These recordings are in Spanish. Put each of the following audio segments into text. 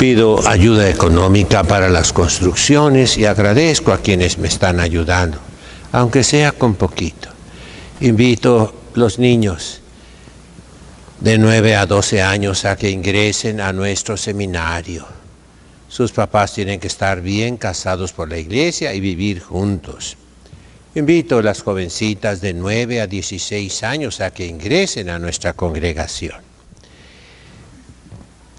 Pido ayuda económica para las construcciones y agradezco a quienes me están ayudando, aunque sea con poquito. Invito a los niños de 9 a 12 años a que ingresen a nuestro seminario. Sus papás tienen que estar bien casados por la iglesia y vivir juntos. Invito a las jovencitas de 9 a 16 años a que ingresen a nuestra congregación.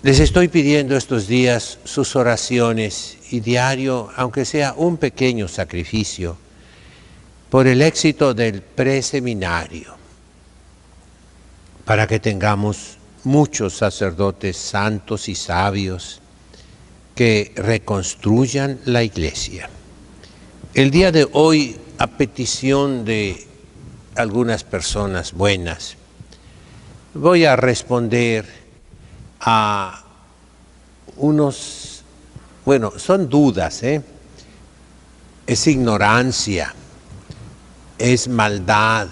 Les estoy pidiendo estos días sus oraciones y diario, aunque sea un pequeño sacrificio, por el éxito del preseminario, para que tengamos muchos sacerdotes santos y sabios que reconstruyan la iglesia. El día de hoy, a petición de algunas personas buenas, voy a responder a unos, bueno, son dudas, es ignorancia, es maldad.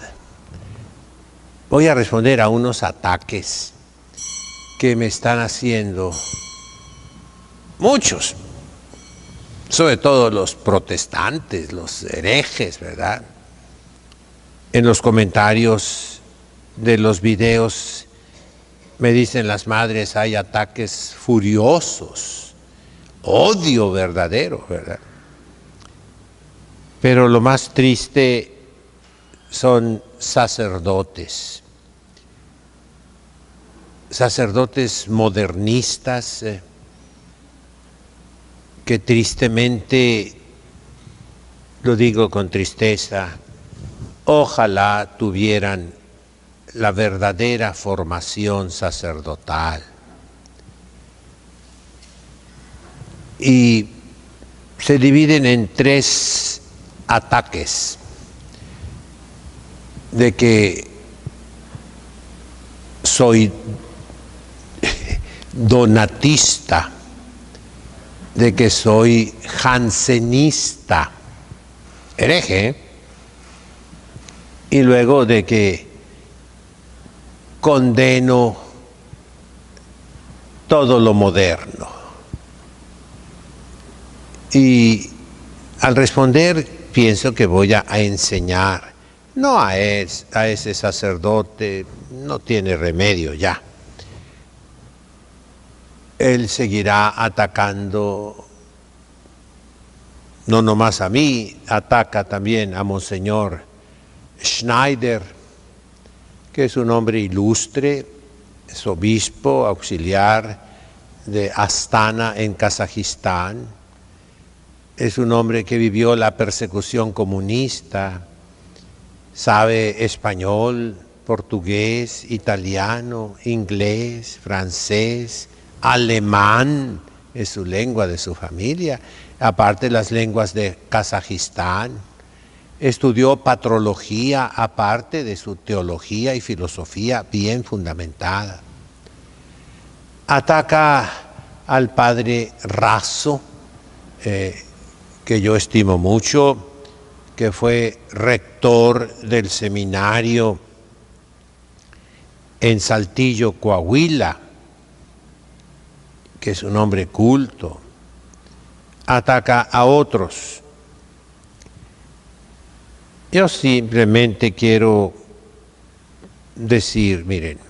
Voy a responder a unos ataques que me están haciendo muchos, sobre todo los protestantes, los herejes, ¿verdad? En los comentarios de los videos me dicen las madres, hay ataques furiosos, odio verdadero, ¿verdad? Pero lo más triste son sacerdotes modernistas que tristemente, lo digo con tristeza, ojalá tuvieran la verdadera formación sacerdotal. Y se dividen en 3 ataques: de que soy donatista, de que soy jansenista, hereje, y luego de que condeno todo lo moderno. Y al responder pienso que voy a enseñar, no a ese sacerdote, no tiene remedio ya. Él seguirá atacando, no nomás a mí, ataca también a Monseñor Schneider, que es un hombre ilustre, es obispo auxiliar de Astana en Kazajistán. Es un hombre que vivió la persecución comunista, sabe español, portugués, italiano, inglés, francés, alemán, es su lengua de su familia, aparte las lenguas de Kazajistán. Estudió patrología, aparte de su teología y filosofía bien fundamentada. Ataca al padre Razo, que yo estimo mucho, que fue rector del seminario en Saltillo, Coahuila, que es un hombre culto. Ataca a otros. Yo simplemente quiero decir, miren,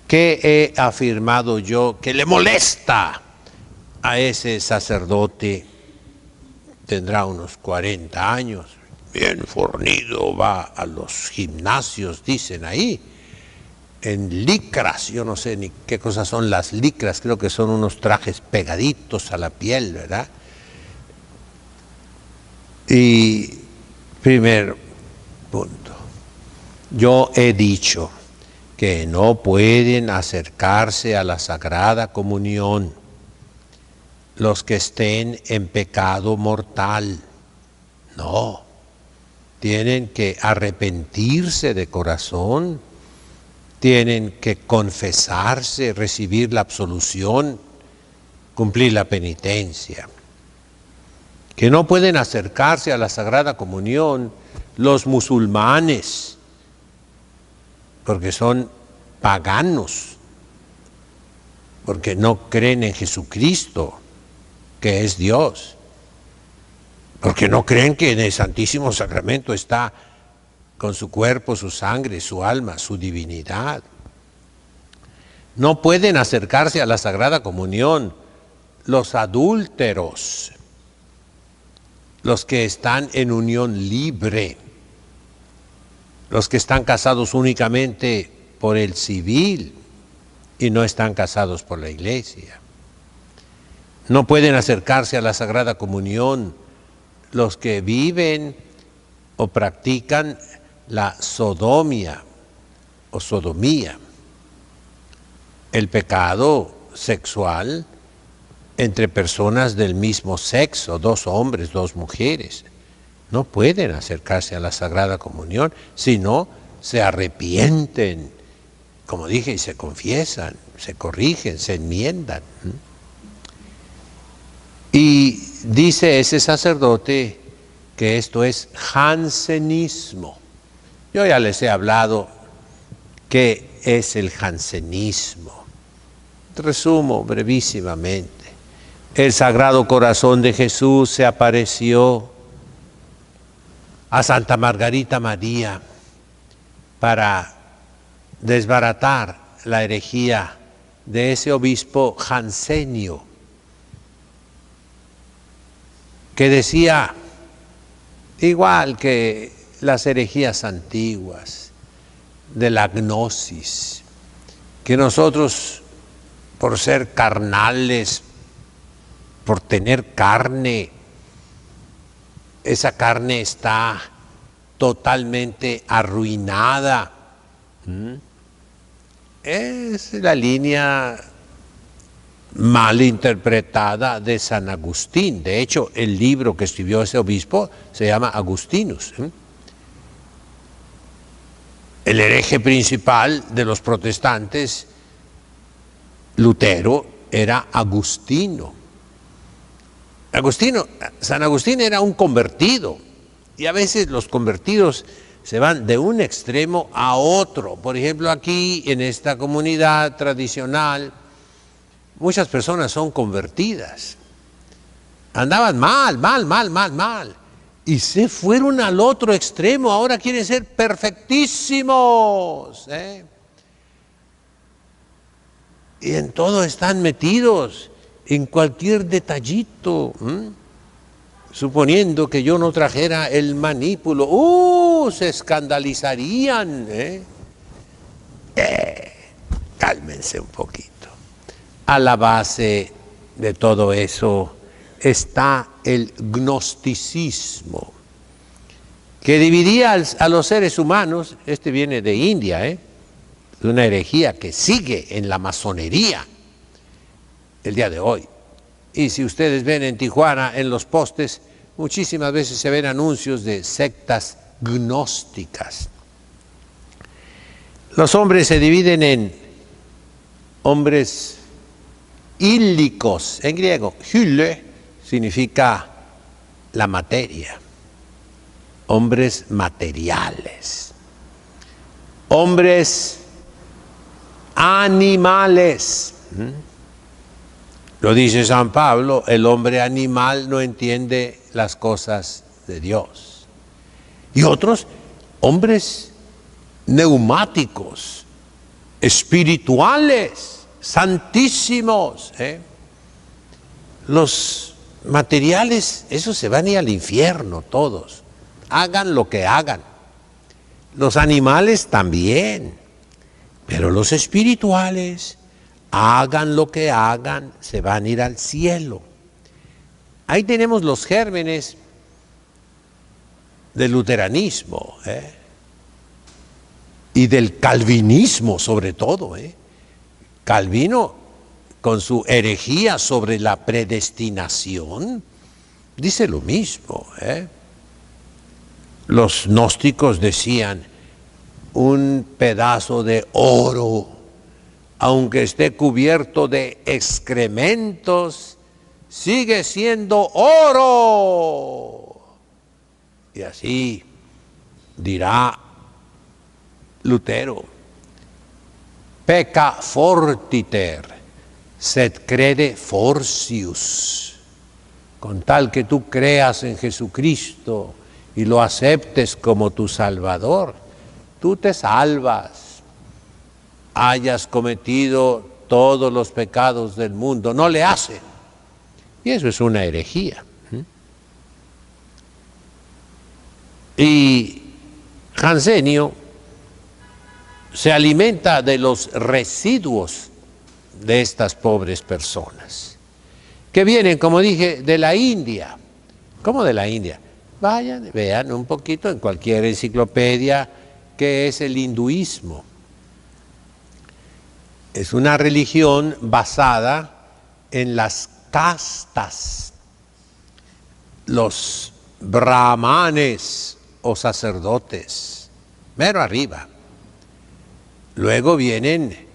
¿qué he afirmado yo que le molesta a ese sacerdote? Tendrá unos 40 años, bien fornido, va a los gimnasios, dicen ahí, en licras, yo no sé ni qué cosas son las licras, creo que son unos trajes pegaditos a la piel, ¿verdad? Y primer punto, yo he dicho que no pueden acercarse a la Sagrada Comunión los que estén en pecado mortal. No, tienen que arrepentirse de corazón, tienen que confesarse, recibir la absolución, cumplir la penitencia. Que no pueden acercarse a la Sagrada Comunión los musulmanes, porque son paganos. porque no creen en Jesucristo, que es Dios, porque no creen que en el Santísimo Sacramento está con su cuerpo, su sangre, su alma, su divinidad. No pueden acercarse a la Sagrada Comunión los adúlteros, los que están en unión libre, los que están casados únicamente por el civil y no están casados por la Iglesia. No pueden acercarse a la Sagrada Comunión los que viven o practican la sodomía o sodomía, el pecado sexual entre personas del mismo sexo, dos hombres, dos mujeres. No pueden acercarse a la Sagrada Comunión, sino se arrepienten, como dije, y se confiesan, se corrigen, se enmiendan. Y dice ese sacerdote que esto es jansenismo. Yo ya les he hablado qué es el jansenismo. Resumo brevísimamente. El Sagrado Corazón de Jesús se apareció a Santa Margarita María para desbaratar la herejía de ese obispo jansenio que decía, igual que las herejías antiguas de la gnosis, que nosotros por ser carnales, por tener carne, esa carne está totalmente arruinada. Es la línea mal interpretada de San Agustín. De hecho, el libro que escribió ese obispo se llama Agustinus. El hereje principal de los protestantes, Lutero, era Agustino. San Agustín era un convertido, y a veces los convertidos se van de un extremo a otro. Por ejemplo, aquí en esta comunidad tradicional, muchas personas son convertidas. Andaban mal, y se fueron al otro extremo, ahora quieren ser perfectísimos, y en todo están metidos, en cualquier detallito, suponiendo que yo no trajera el manípulo, se escandalizarían. Cálmense un poquito. A la base de todo eso está el gnosticismo, que dividía a los seres humanos. Este viene de India, de una herejía que sigue en la masonería el día de hoy. Y si ustedes ven en Tijuana, en los postes, muchísimas veces se ven anuncios de sectas gnósticas. Los hombres se dividen en hombres ílicos, en griego, hylle significa la materia, hombres materiales, hombres animales. Lo dice San Pablo, el hombre animal no entiende las cosas de Dios. Y otros, hombres neumáticos, espirituales, santísimos. Los materiales, esos se van a ir al infierno todos, hagan lo que hagan. Los animales también, pero los espirituales, hagan lo que hagan, se van a ir al cielo. Ahí tenemos los gérmenes del luteranismo, y del calvinismo sobre todo. Calvino, con su herejía sobre la predestinación, dice lo mismo. Los gnósticos decían, un pedazo de oro, aunque esté cubierto de excrementos, sigue siendo oro. Y así dirá Lutero, pecca fortiter, sed crede fortius, con tal que tú creas en Jesucristo y lo aceptes como tu Salvador, tú te salvas, hayas cometido todos los pecados del mundo, no le hace. Y eso es una herejía. Y Jansenio se alimenta de los residuos de estas pobres personas, que vienen, como dije, de la India. ¿Cómo de la India? Vayan, vean un poquito en cualquier enciclopedia qué es el hinduismo. Es una religión basada en las castas. Los brahmanes o sacerdotes, mero arriba. Luego vienen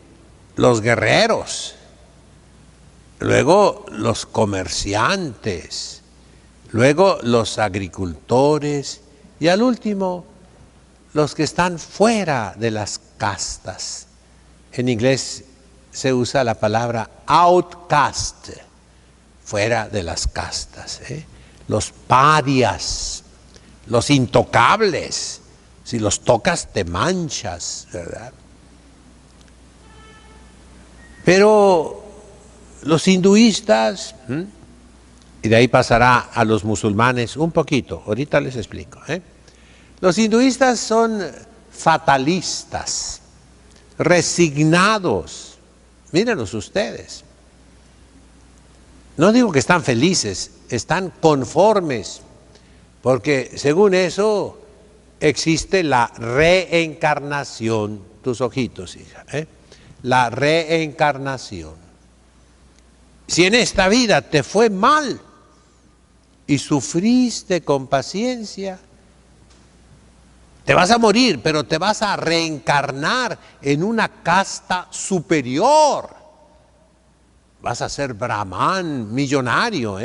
los guerreros, luego los comerciantes, luego los agricultores y al último los que están fuera de las castas. En inglés se usa la palabra outcast, fuera de las castas, los parias, los intocables, si los tocas te manchas, ¿verdad? Pero los hinduistas, y de ahí pasará a los musulmanes un poquito, ahorita les explico. Los hinduistas son fatalistas, resignados, mírenlos ustedes. No digo que están felices, están conformes, porque según eso existe la reencarnación. Tus ojitos, hija, la reencarnación. Si en esta vida te fue mal y sufriste con paciencia, te vas a morir, pero te vas a reencarnar en una casta superior. Vas a ser brahman, millonario,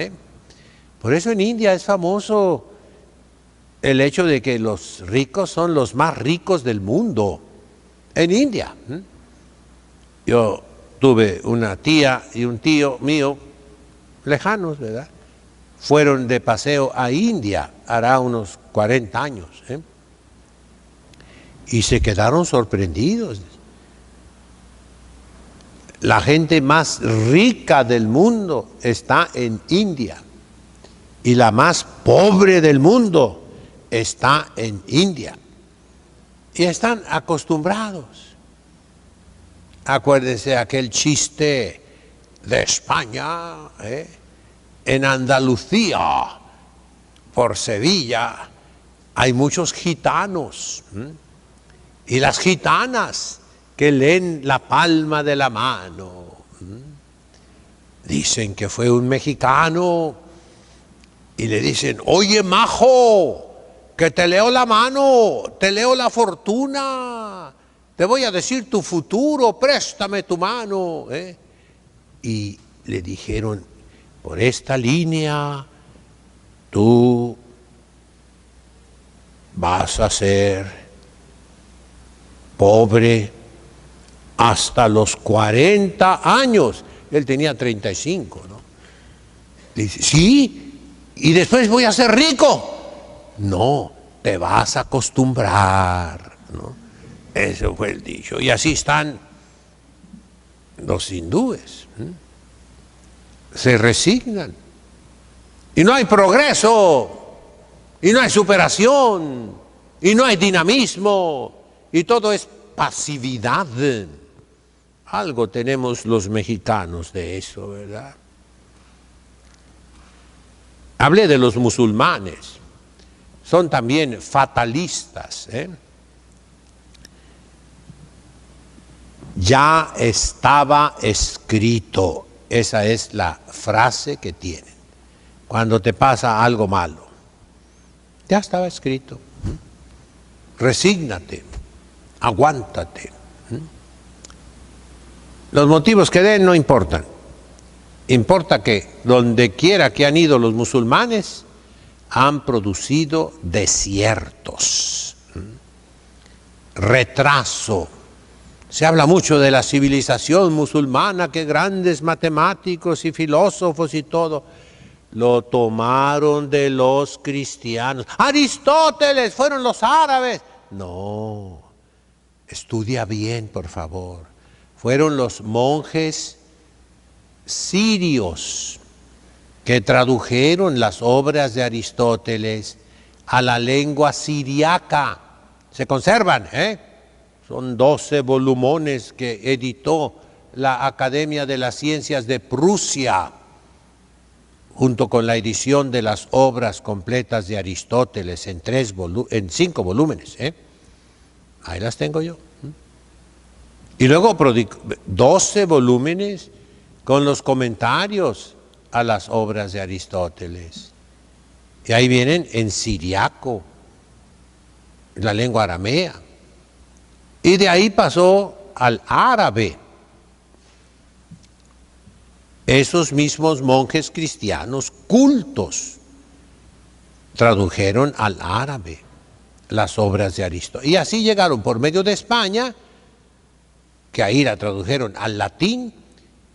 Por eso en India es famoso el hecho de que los ricos son los más ricos del mundo. En India. Yo tuve una tía y un tío mío, lejanos, ¿verdad? Fueron de paseo a India, hará unos 40 años, y se quedaron sorprendidos. La gente más rica del mundo está en India y la más pobre del mundo está en India. Y están acostumbrados. Acuérdense aquel chiste de España, en Andalucía, por Sevilla, hay muchos gitanos, y las gitanas que leen la palma de la mano. Dicen que fue un mexicano y le dicen: oye, majo, que te leo la mano, te leo la fortuna, te voy a decir tu futuro, préstame tu mano. Y le dijeron: por esta línea tú vas a ser pobre hasta los 40 años. Él tenía 35, ¿no? Dice: sí, y después voy a ser rico. No, te vas a acostumbrar, ¿no? Eso fue el dicho. Y así están los hindúes. Se resignan. Y no hay progreso, y no hay superación, y no hay dinamismo, y todo es pasividad. Algo tenemos los mexicanos de eso, ¿verdad? Hablé de los musulmanes. Son también fatalistas. Ya estaba escrito. Esa es la frase que tienen. Cuando te pasa algo malo, ya estaba escrito. Resígnate, aguántate. Los motivos que den no importan. Importa que donde quiera que han ido los musulmanes, han producido desiertos, retraso, Se habla mucho de la civilización musulmana, que grandes matemáticos y filósofos y todo. Lo tomaron de los cristianos. Aristóteles, fueron los árabes. No, estudia bien, por favor. Fueron los monjes sirios que tradujeron las obras de Aristóteles a la lengua siriaca. Se conservan, Son 12 volumones que editó la Academia de las Ciencias de Prusia, junto con la edición de las obras completas de Aristóteles en 5 volúmenes. Ahí las tengo yo. Y luego 12 volúmenes con los comentarios a las obras de Aristóteles. Y ahí vienen en siriaco, la lengua aramea. Y de ahí pasó al árabe. Esos mismos monjes cristianos cultos tradujeron al árabe las obras de Aristóteles. Y así llegaron por medio de España, que ahí la tradujeron al latín,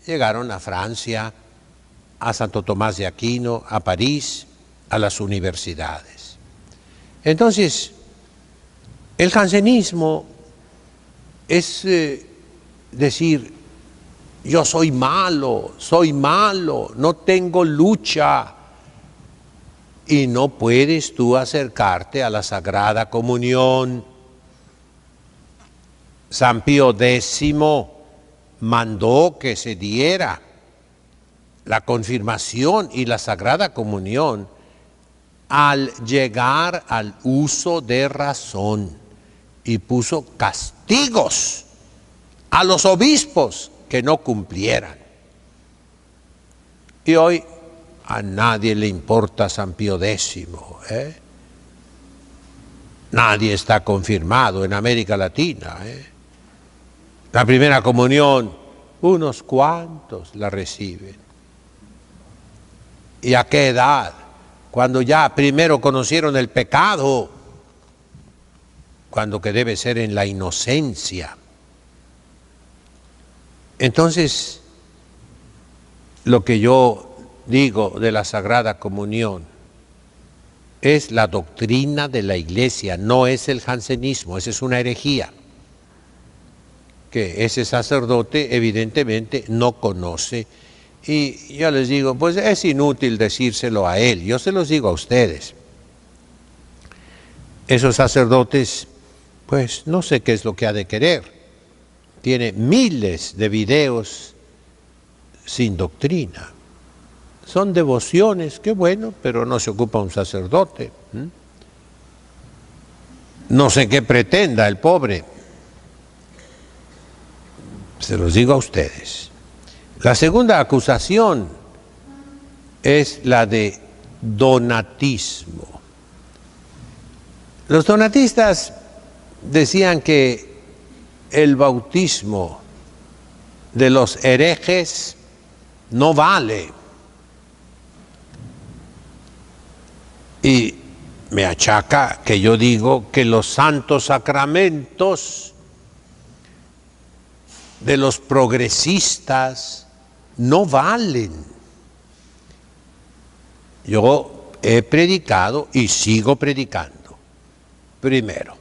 llegaron a Francia, a Santo Tomás de Aquino, a París, a las universidades. Entonces, el jansenismo es decir, yo soy malo, no tengo lucha. Y no puedes tú acercarte a la Sagrada Comunión. San Pío X mandó que se diera la confirmación y la Sagrada Comunión al llegar al uso de razón, y puso castigos a los obispos que no cumplieran. Y hoy a nadie le importa San Pío X. Nadie está confirmado en América Latina. La primera comunión, unos cuantos la reciben. ¿Y a qué edad? Cuando ya primero conocieron el pecado, cuando que debe ser en la inocencia. Entonces, lo que yo digo de la Sagrada Comunión es la doctrina de la Iglesia, no es el jansenismo, esa es una herejía que ese sacerdote evidentemente no conoce. Y yo les digo, pues es inútil decírselo a él, yo se los digo a ustedes. Esos sacerdotes, pues no sé qué es lo que ha de querer. Tiene miles de videos sin doctrina. Son devociones, qué bueno, pero no se ocupa un sacerdote. No sé qué pretenda el pobre. Se los digo a ustedes. La segunda acusación es la de donatismo. Los donatistas decían que el bautismo de los herejes no vale. Y me achaca que yo digo que los santos sacramentos de los progresistas no valen. Yo he predicado y sigo predicando. Primero,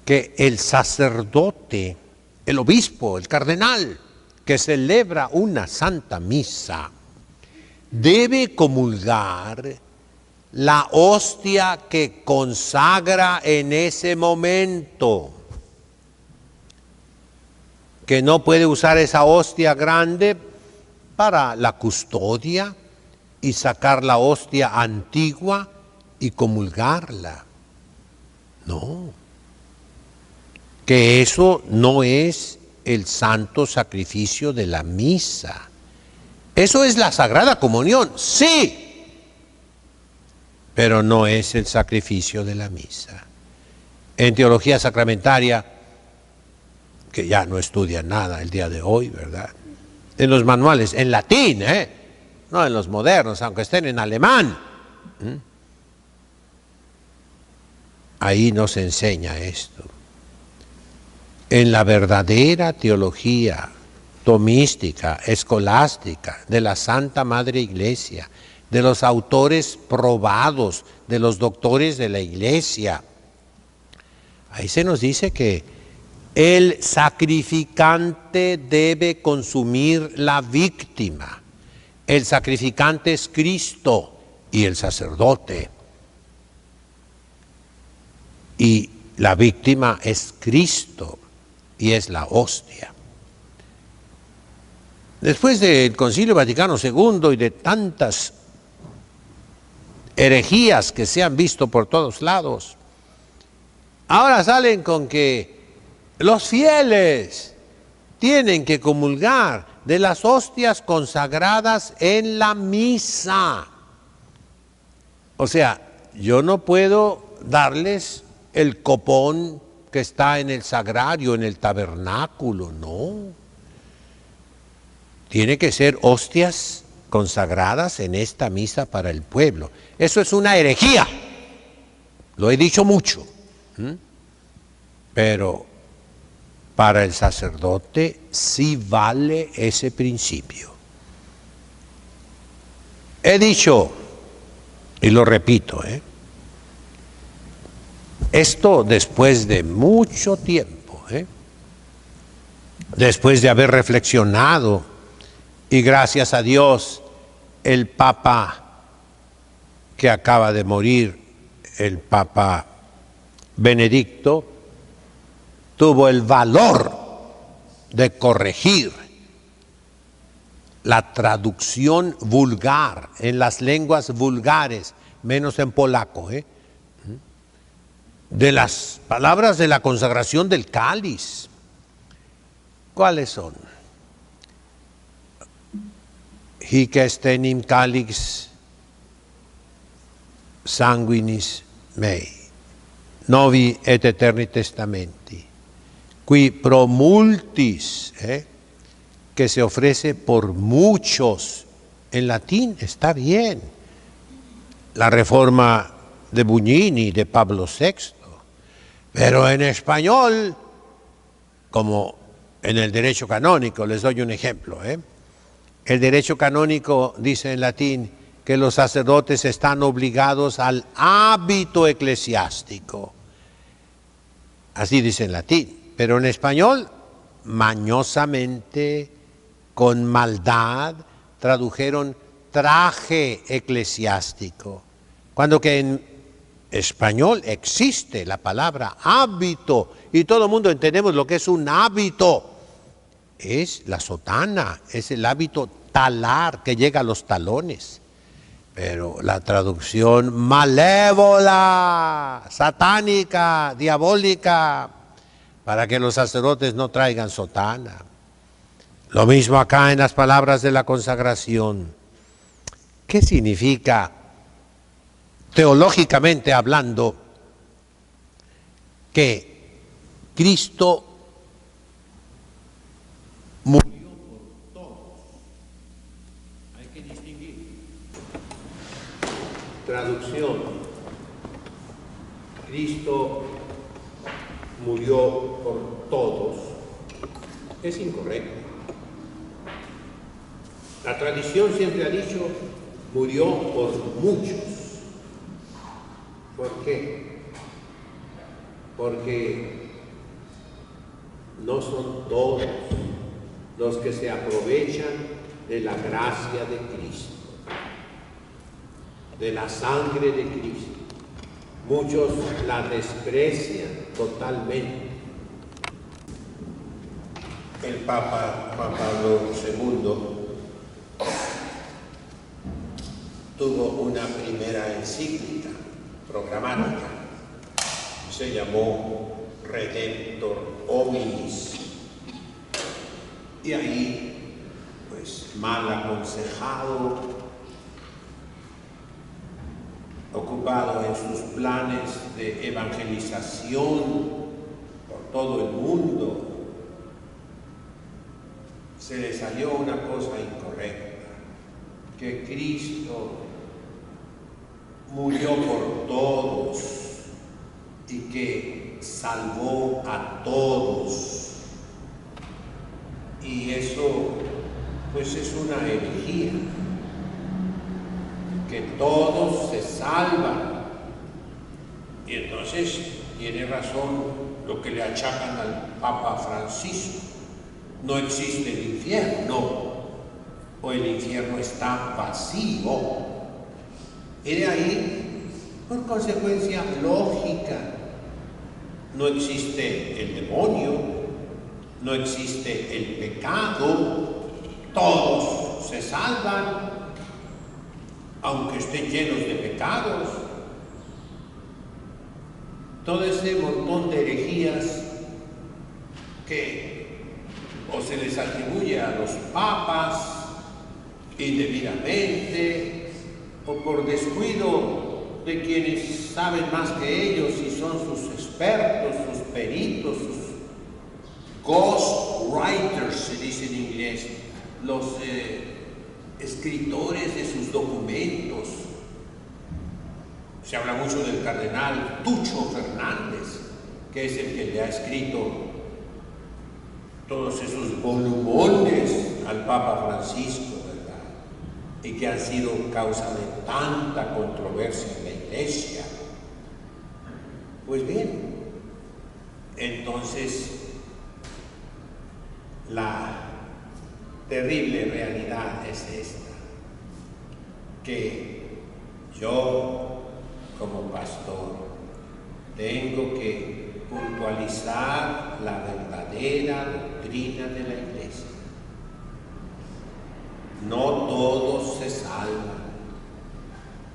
que el sacerdote, el obispo, el cardenal, que celebra una santa misa, debe comulgar la hostia que consagra en ese momento, que no puede usar esa hostia grande para la custodia y sacar la hostia antigua y comulgarla. No, que eso no es el santo sacrificio de la misa. Eso es la Sagrada Comunión, sí, pero no es el sacrificio de la misa. En teología sacramentaria, que ya no estudian nada el día de hoy, ¿verdad? En los manuales, en latín, no en los modernos, aunque estén en alemán. Ahí no se enseña esto. en la verdadera teología tomística, escolástica, de la Santa Madre Iglesia, de los autores probados, de los doctores de la Iglesia. Ahí se nos dice que el sacrificante debe consumir la víctima. El sacrificante es Cristo y el sacerdote. Y la víctima es Cristo y es la hostia. Después del Concilio Vaticano II y de tantas herejías que se han visto por todos lados, ahora salen con que los fieles tienen que comulgar de las hostias consagradas en la misa. O sea, yo no puedo darles el copón que está en el sagrario, en el tabernáculo, no. Tiene que ser hostias consagradas en esta misa para el pueblo. Eso es una herejía. Lo he dicho mucho. Pero para el sacerdote sí vale ese principio. He dicho, y lo repito, esto después de mucho tiempo, después de haber reflexionado, y gracias a Dios, el Papa que acaba de morir, el Papa Benedicto, tuvo el valor de corregir la traducción vulgar en las lenguas vulgares, menos en polaco, de las palabras de la consagración del cáliz. ¿Cuáles son? Hic est enim calix sanguinis mei, novi et eterni testamenti, qui pro multis, que se ofrece por muchos. En latín está bien. La reforma de Bugnini, de Pablo VI, pero en español, como en el derecho canónico, les doy un ejemplo. El derecho canónico dice en latín que los sacerdotes están obligados al hábito eclesiástico. Así dice en latín, pero en español, mañosamente, con maldad, tradujeron traje eclesiástico, cuando que en español existe la palabra hábito y todo el mundo entendemos lo que es un hábito. Es la sotana, es el hábito talar que llega a los talones. Pero la traducción malévola, satánica, diabólica, para que los sacerdotes no traigan sotana. Lo mismo acá en las palabras de la consagración. ¿Qué significa, teológicamente hablando, que Cristo murió por todos? Hay que distinguir. Traducción. Cristo murió por todos. Es incorrecto. La tradición siempre ha dicho, murió por muchos. ¿Por qué? Porque no son todos los que se aprovechan de la gracia de Cristo, de la sangre de Cristo. Muchos la desprecian totalmente. El Papa Juan Pablo II tuvo una primera encíclica programática, se llamó Redemptor Hominis, y ahí, pues mal aconsejado, ocupado en sus planes de evangelización por todo el mundo, se le salió una cosa incorrecta, que Cristo murió por todos y que salvó a todos. Y eso, pues, es una herejía, que todos se salvan. Y entonces tiene razón lo que le achacan al Papa Francisco: no existe el infierno, o el infierno está vacío. Y de ahí, por consecuencia lógica, no existe el demonio, no existe el pecado, todos se salvan, aunque estén llenos de pecados. Todo ese montón de herejías que o se les atribuye a los papas indebidamente, o por descuido de quienes saben más que ellos y son sus expertos, sus peritos, sus ghost writers, se dice en inglés, los escritores de sus documentos. Se habla mucho del cardenal Tucho Fernández, que es el que le ha escrito todos esos volumones al Papa Francisco, ¿verdad? Y que han sido causa de tanta controversia en la Iglesia. Pues bien, entonces la terrible realidad es esta, que yo, como pastor, tengo que puntualizar la verdadera doctrina de la Iglesia. No todos se salvan,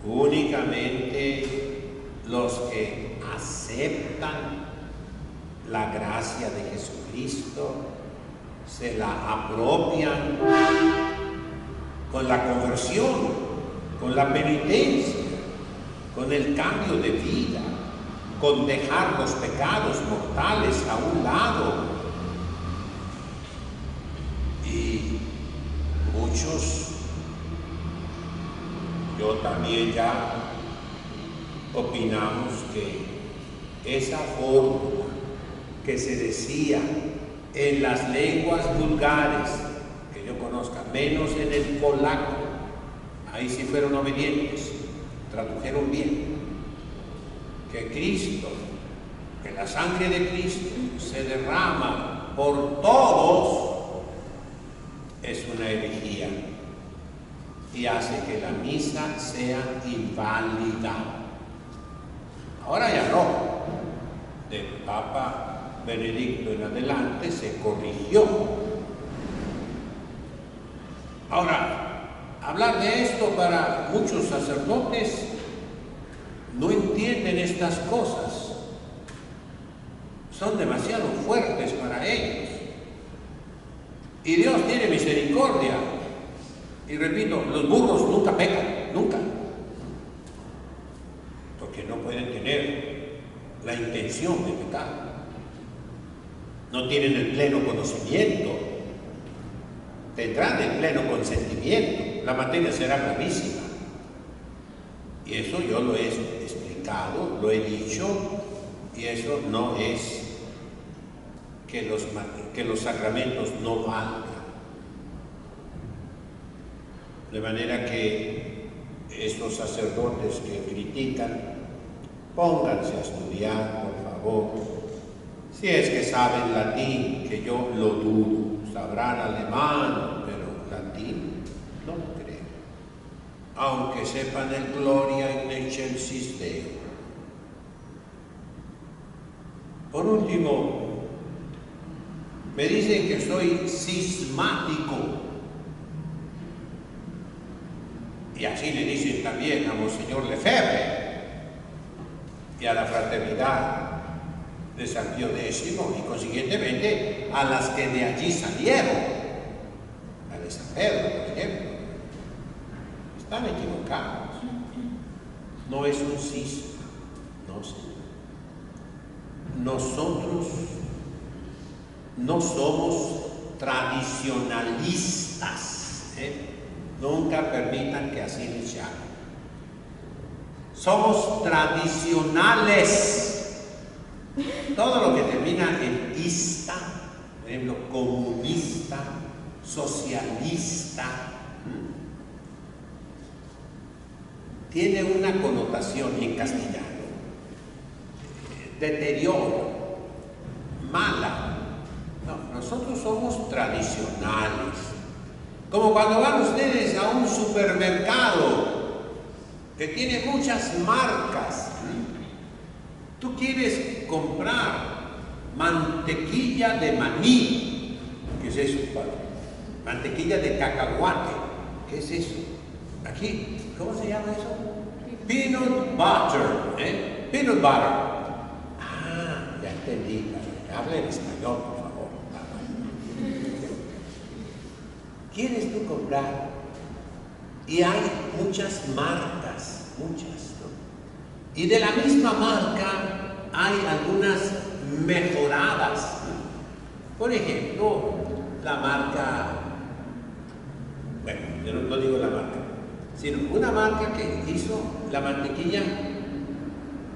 únicamente los que aceptan la gracia de Jesucristo, se la apropian con la conversión, con la penitencia, con el cambio de vida, con dejar los pecados mortales a un lado. Y muchos, yo también ya, opinamos que esa fórmula que se decía en las lenguas vulgares que yo conozca, menos en el polaco, ahí sí fueron obedientes, tradujeron bien, que Cristo, que la sangre de Cristo se derrama por todos, es una herejía y hace que la misa sea inválida. Ahora ya no, del Papa Benedicto en adelante se corrigió. Ahora, hablar de esto para muchos sacerdotes no entienden estas cosas, son demasiado fuertes para ellos. Y Dios tiene misericordia. Y repito, los burros nunca pecan, nunca. Porque no pueden tener la intención de pecar. No tienen el pleno conocimiento. Tendrán el pleno consentimiento. La materia será gravísima. Y eso yo lo he explicado, lo he dicho, y eso no es que los sacramentos no valgan. De manera que estos sacerdotes que critican, pónganse a estudiar, por favor. Si es que saben latín, que yo lo dudo, sabrán alemán, pero latín no creo. Aunque sepan el Gloria in excelsis Deo. Por último, me dicen que soy cismático. Y así le dicen también a Monseñor Lefebvre y a la fraternidad de San Pío X y consiguientemente a las que de allí salieron, la de San Pedro, por ejemplo. Están equivocados. No es un cisma, no sé. Nosotros no somos tradicionalistas, Nunca permitan que así les llamen. Somos tradicionales. todo lo que termina en ista, por ejemplo, comunista, socialista, tiene una connotación en castellano, deterioro, mala. No, nosotros somos tradicionales. Como cuando van ustedes a un supermercado que tiene muchas marcas. Tú quieres comprar mantequilla de maní. ¿Qué es eso, padre? Mantequilla de cacahuate. ¿Qué es eso? Aquí, ¿cómo se llama eso? Peanut butter. Peanut butter. Ah, ya entendí. Habla en español, por favor. ¿Quieres tú comprar? Y hay muchas marcas, muchas, ¿no? Y de la misma marca hay algunas mejoradas. Por ejemplo, la marca, bueno, yo no digo la marca, sino una marca que hizo la mantequilla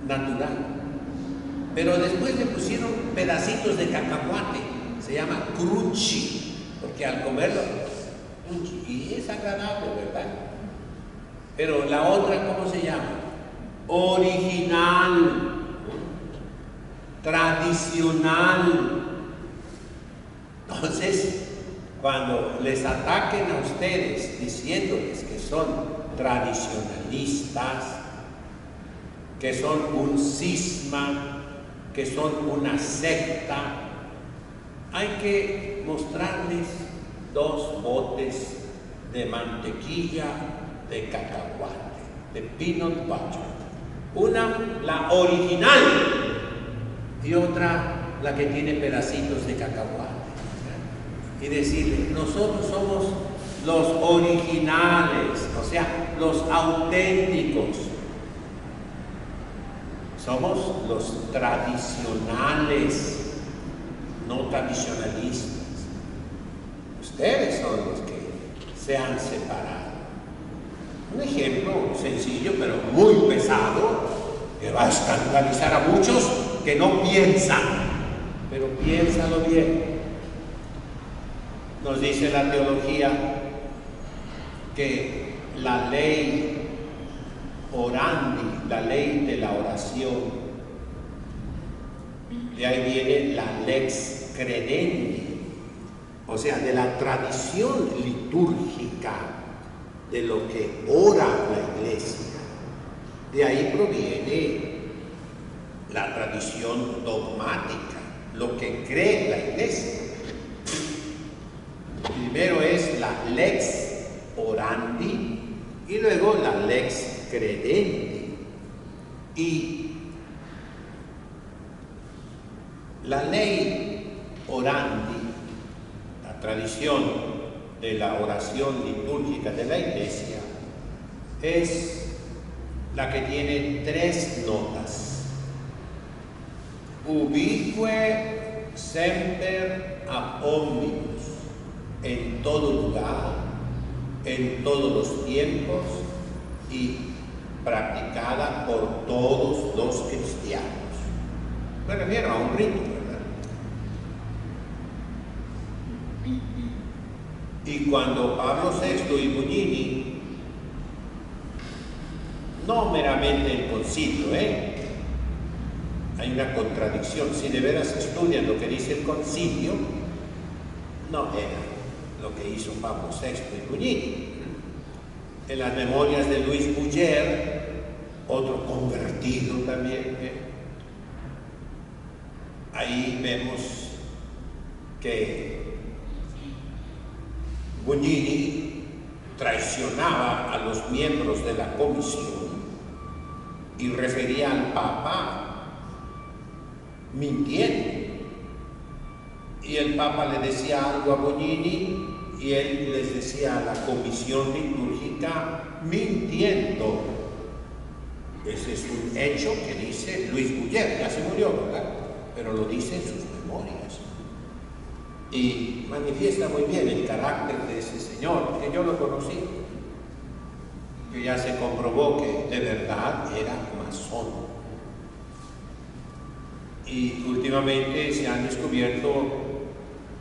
natural, pero después le pusieron pedacitos de cacahuate, se llama crunchy, porque al comerlo, y es agradable, ¿verdad? Pero la otra, ¿cómo se llama? Original, tradicional. Entonces, cuando les ataquen a ustedes diciéndoles que son tradicionalistas, que son un cisma, que son una secta, hay que mostrarles 2 botes de mantequilla de cacahuate, de peanut butter. Una, la original, y otra, la que tiene pedacitos de cacahuate. Y decirle, nosotros somos los originales, o sea, los auténticos. Somos los tradicionales, no tradicionalistas. Ustedes son los que se han separado. Un ejemplo sencillo, pero muy pesado, que va a escandalizar a muchos que no piensan, pero piénsalo bien. Nos dice la teología que la ley orandi, la ley de la oración, de ahí viene la lex credendi, o sea, de la tradición litúrgica, de lo que ora la iglesia. De ahí proviene la tradición dogmática, lo que cree la iglesia. Primero es la lex orandi y luego la lex credendi. Y la ley orandi, la tradición de la oración litúrgica de la iglesia, es la que tiene 3 notas. Ubique semper ab omnibus, en todo lugar, en todos los tiempos y practicada por todos los cristianos. Me refiero a un rito, ¿verdad? Y cuando Pablo VI y Bugnini, no meramente el concilio, hay una contradicción. Si de veras estudian lo que dice el concilio, no era lo que hizo Pablo VI y Bugnini. En las memorias de Luis Buller, otro convertido también, ahí vemos que Bugnini traicionaba a los miembros de la comisión y refería al Papa mintiendo. Y el Papa le decía algo a Bugnini y él les decía a la comisión litúrgica mintiendo. Ese es un hecho que dice Luis Buller, ya se murió, ¿verdad? Pero lo dice en sus memorias. Y manifiesta muy bien el carácter de ese señor, que yo lo conocí, que ya se comprobó que de verdad era masón. Y últimamente se han descubierto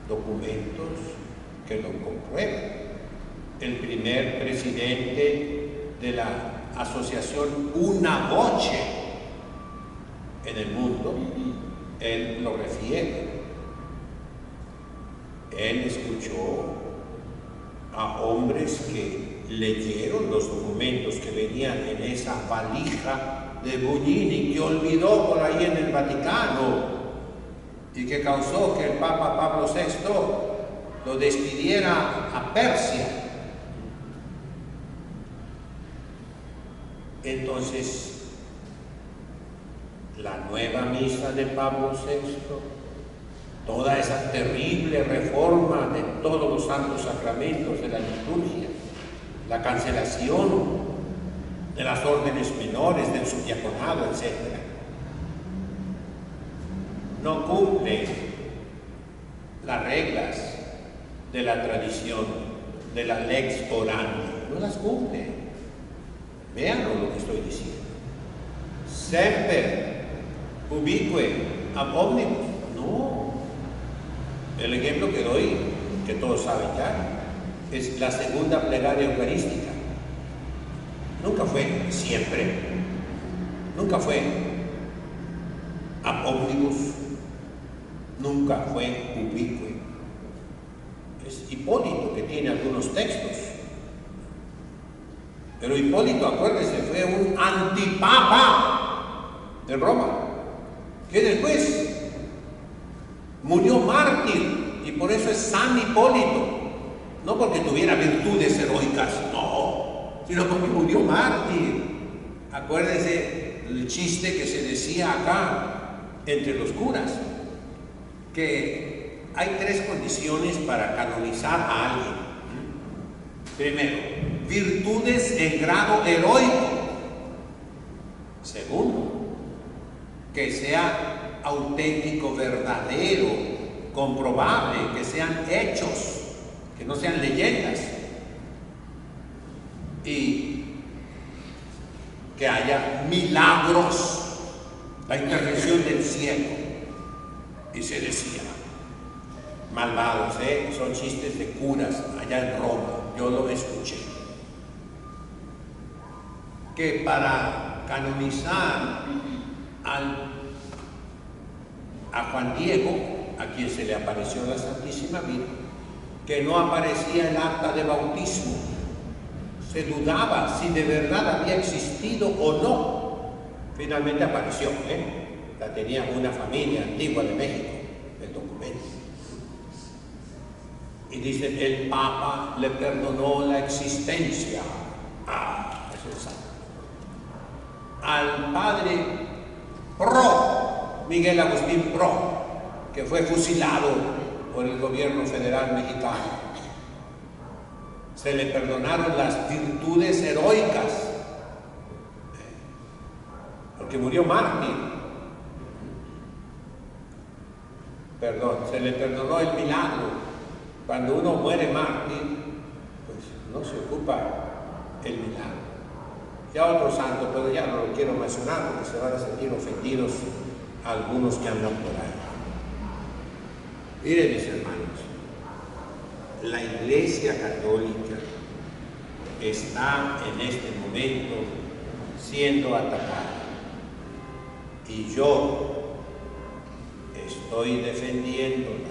documentos que lo comprueban. El primer presidente de la asociación Una Voce en el mundo, él lo refiere. Él escuchó a hombres que leyeron los documentos que venían en esa valija de Bugnini que olvidó por ahí en el Vaticano y que causó que el Papa Pablo VI lo despidiera a Persia. Entonces, la nueva misa de Pablo VI, toda esa terrible reforma de todos los santos sacramentos de la liturgia, la cancelación de las órdenes menores, del subdiaconado, etc., no cumple las reglas de la tradición, de la lex orandi, no las cumple. Vean lo que estoy diciendo. Semper ubique ab omnibus. No. El ejemplo que doy, que todos saben ya, es la segunda plegaria eucarística. Nunca fue siempre. Nunca fue ab omnibus. Nunca fue ubique. Es Hipólito que tiene algunos textos. Pero Hipólito, acuérdense, fue un antipapa de Roma, que después murió mártir, y por eso es San Hipólito. No porque tuviera virtudes heroicas, no, sino porque murió mártir. Acuérdense el chiste que se decía acá entre los curas, que hay tres condiciones para canonizar a alguien. Primero, virtudes en grado heroico. Segundo, que sea auténtico, verdadero, comprobable, que sean hechos, que no sean leyendas, y que haya milagros, la intervención del cielo. Y se decía, malvados, son chistes de curas allá en Roma, yo lo escuché, que para canonizar a Juan Diego, a quien se le apareció la Santísima Virgen, que no aparecía el acta de bautismo, se dudaba si de verdad había existido o no. Finalmente apareció, la tenía una familia antigua de México, el documento. Y dice, el Papa le perdonó la existencia al padre Pro, Miguel Agustín Pro, que fue fusilado por el gobierno federal mexicano. Se le perdonaron las virtudes heroicas, porque murió mártir. Perdón, se le perdonó el milagro. Cuando uno muere mártir, pues no se ocupa el milagro. Ya otro santo, pero ya no lo quiero mencionar porque se van a sentir ofendidos algunos que andan por ahí. Miren, mis hermanos, la Iglesia Católica está en este momento siendo atacada, y yo estoy defendiéndola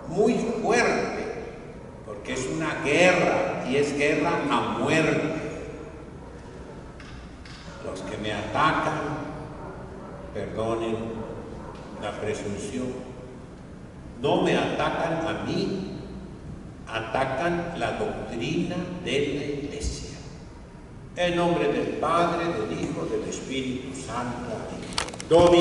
muy fuerte, porque es una guerra, y es guerra a muerte. Los que me atacan, perdonen la presunción, no me atacan a mí, atacan la doctrina de la Iglesia. En nombre del Padre, del Hijo, del Espíritu Santo. Amén.